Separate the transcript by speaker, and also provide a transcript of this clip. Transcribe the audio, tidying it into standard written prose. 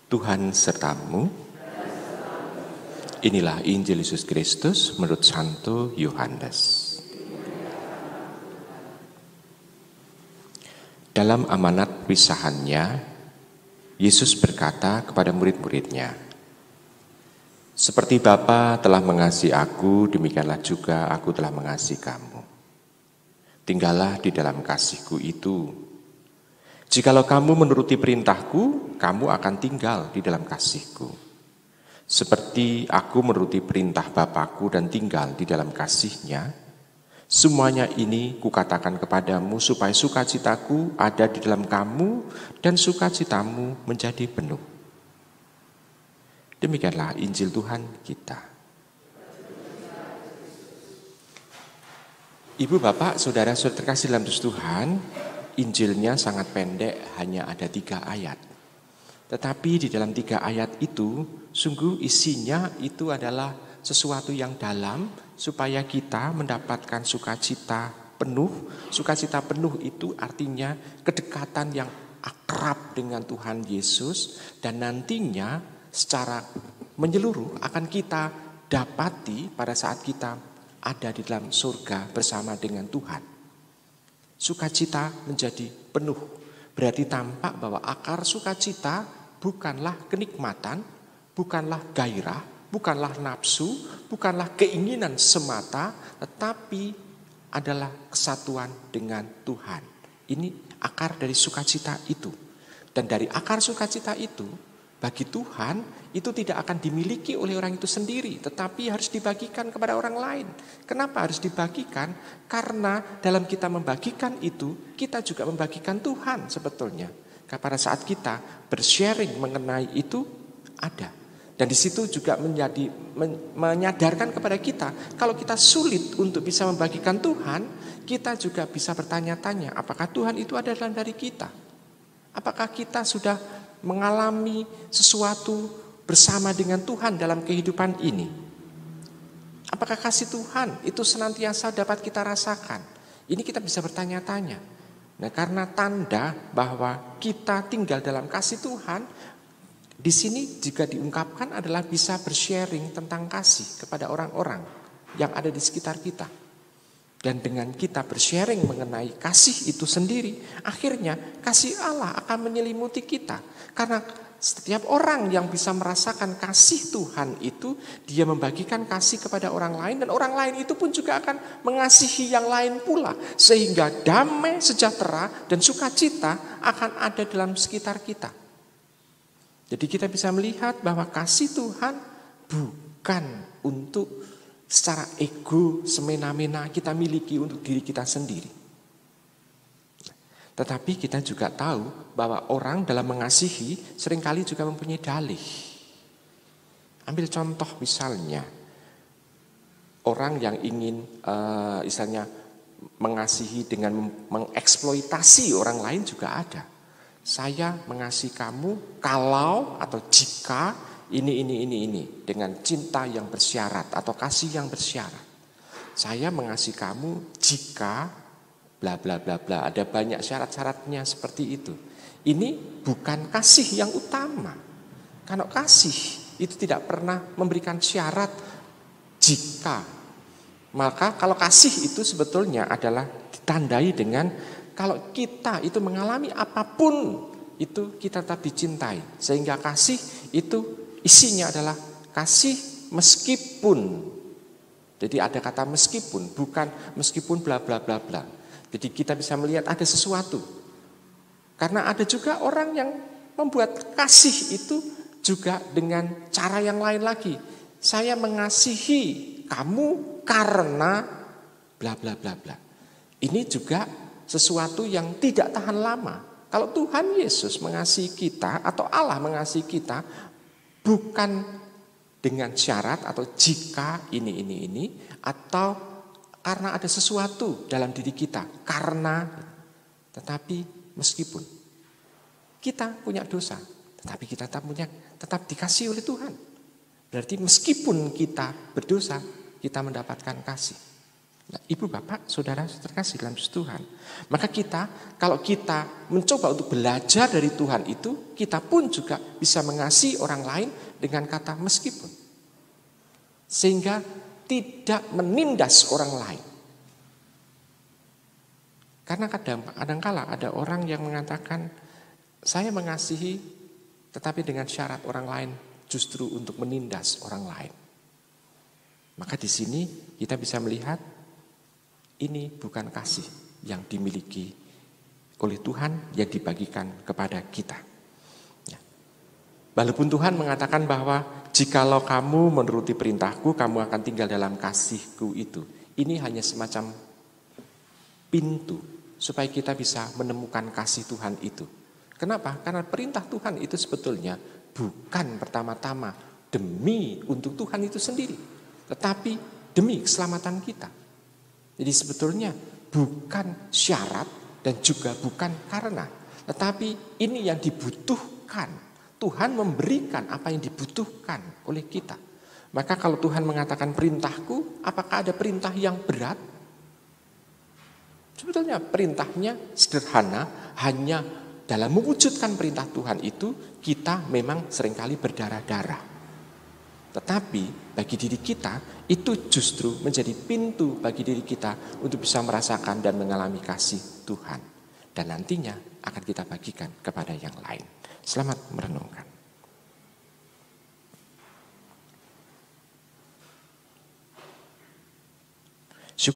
Speaker 1: Tuhan sertamu. Inilah Injil Yesus Kristus menurut Santo Yohanes. Dalam amanat pisahannya, Yesus berkata kepada murid-muridnya, "Seperti Bapa telah mengasihi aku, demikianlah juga aku telah mengasihi kamu. Tinggallah di dalam kasih-Ku itu. Jikalau kamu menuruti perintah-Ku, kamu akan tinggal di dalam kasih-Ku. Seperti aku menuruti perintah Bapa-Ku dan tinggal di dalam kasih-Nya, semuanya ini Kukatakan kepadamu supaya sukacita-Ku ada di dalam kamu dan sukacitamu menjadi penuh." Demikianlah Injil Tuhan kita. Ibu, Bapak, Saudara-saudara terkasih dalam Tuhan, Injilnya sangat pendek, hanya ada 3 ayat. Tetapi di dalam 3 ayat itu, sungguh isinya itu adalah sesuatu yang dalam, supaya kita mendapatkan sukacita penuh. Sukacita penuh itu artinya kedekatan yang akrab dengan Tuhan Yesus, dan nantinya secara menyeluruh akan kita dapati pada saat kita ada di dalam surga bersama dengan Tuhan. Sukacita menjadi penuh, berarti tampak bahwa akar sukacita bukanlah kenikmatan, bukanlah gairah, bukanlah nafsu, bukanlah keinginan semata, tetapi adalah kesatuan dengan Tuhan. Ini akar dari sukacita itu. Dan dari akar sukacita itu, bagi Tuhan itu tidak akan dimiliki oleh orang itu sendiri, tetapi harus dibagikan kepada orang lain. Kenapa harus dibagikan? Karena dalam kita membagikan itu, kita juga membagikan Tuhan sebetulnya. Pada saat kita bersharing mengenai itu ada. Dan di situ juga menyadarkan kepada kita, kalau kita sulit untuk bisa membagikan Tuhan, kita juga bisa bertanya-tanya, apakah Tuhan itu ada dalam diri kita? Apakah kita sudah mengalami sesuatu bersama dengan Tuhan dalam kehidupan ini? Apakah kasih Tuhan itu senantiasa dapat kita rasakan? Ini kita bisa bertanya-tanya. Nah, karena tanda bahwa kita tinggal dalam kasih Tuhan, di sini juga diungkapkan adalah bisa bersharing tentang kasih kepada orang-orang yang ada di sekitar kita. Dan dengan kita bersharing mengenai kasih itu sendiri, akhirnya kasih Allah akan menyelimuti kita. Karena setiap orang yang bisa merasakan kasih Tuhan itu, dia membagikan kasih kepada orang lain, dan orang lain itu pun juga akan mengasihi yang lain pula. Sehingga damai, sejahtera, dan sukacita akan ada dalam sekitar kita. Jadi kita bisa melihat bahwa kasih Tuhan bukan untuk secara ego, semena-mena kita miliki untuk diri kita sendiri. Tetapi kita juga tahu bahwa orang dalam mengasihi seringkali juga mempunyai dalih. Ambil contoh misalnya, orang yang ingin misalnya mengasihi dengan mengeksploitasi orang lain juga ada. Saya mengasihi kamu kalau atau jika ini dengan cinta yang bersyarat atau kasih yang bersyarat. Saya mengasihi kamu jika bla bla bla bla, ada banyak syarat-syaratnya seperti itu. Ini bukan kasih yang utama. Karena kasih itu tidak pernah memberikan syarat jika. Maka kalau kasih itu sebetulnya adalah ditandai dengan kalau kita itu mengalami apapun itu kita tetap dicintai. Sehingga kasih itu isinya adalah kasih meskipun. Jadi ada kata meskipun, bukan meskipun bla bla bla bla. Jadi kita bisa melihat ada sesuatu. Karena ada juga orang yang membuat kasih itu juga dengan cara yang lain lagi. Saya mengasihi kamu karena bla bla bla bla. Ini juga sesuatu yang tidak tahan lama. Kalau Tuhan Yesus mengasihi kita atau Allah mengasihi kita, bukan dengan syarat atau jika ini atau karena ada sesuatu dalam diri kita, karena, tetapi meskipun kita punya dosa, tetapi kita tetap dikasih oleh Tuhan. Berarti meskipun kita berdosa, kita mendapatkan kasih. Nah, Ibu, Bapak, Saudara terkasih dalam Tuhan. Maka kalau kita mencoba untuk belajar dari Tuhan itu, kita pun juga bisa mengasihi orang lain dengan kata meskipun. Sehingga tidak menindas orang lain. Karena kadangkala ada orang yang mengatakan, saya mengasihi tetapi dengan syarat orang lain justru untuk menindas orang lain. Maka di sini kita bisa melihat ini bukan kasih yang dimiliki oleh Tuhan yang dibagikan kepada kita. Ya. Walaupun Tuhan mengatakan bahwa jikalau kamu menuruti perintahku, kamu akan tinggal dalam kasihku itu. Ini hanya semacam pintu supaya kita bisa menemukan kasih Tuhan itu. Kenapa? Karena perintah Tuhan itu sebetulnya bukan pertama-tama demi untuk Tuhan itu sendiri, tetapi demi keselamatan kita. Jadi sebetulnya bukan syarat dan juga bukan karena, tetapi ini yang dibutuhkan. Tuhan memberikan apa yang dibutuhkan oleh kita. Maka kalau Tuhan mengatakan perintahku, apakah ada perintah yang berat? Sebetulnya perintahnya sederhana, hanya dalam mewujudkan perintah Tuhan itu kita memang seringkali berdarah-darah. Tetapi bagi diri kita itu justru menjadi pintu bagi diri kita untuk bisa merasakan dan mengalami kasih Tuhan. Dan nantinya akan kita bagikan kepada yang lain. Selamat merenungkan.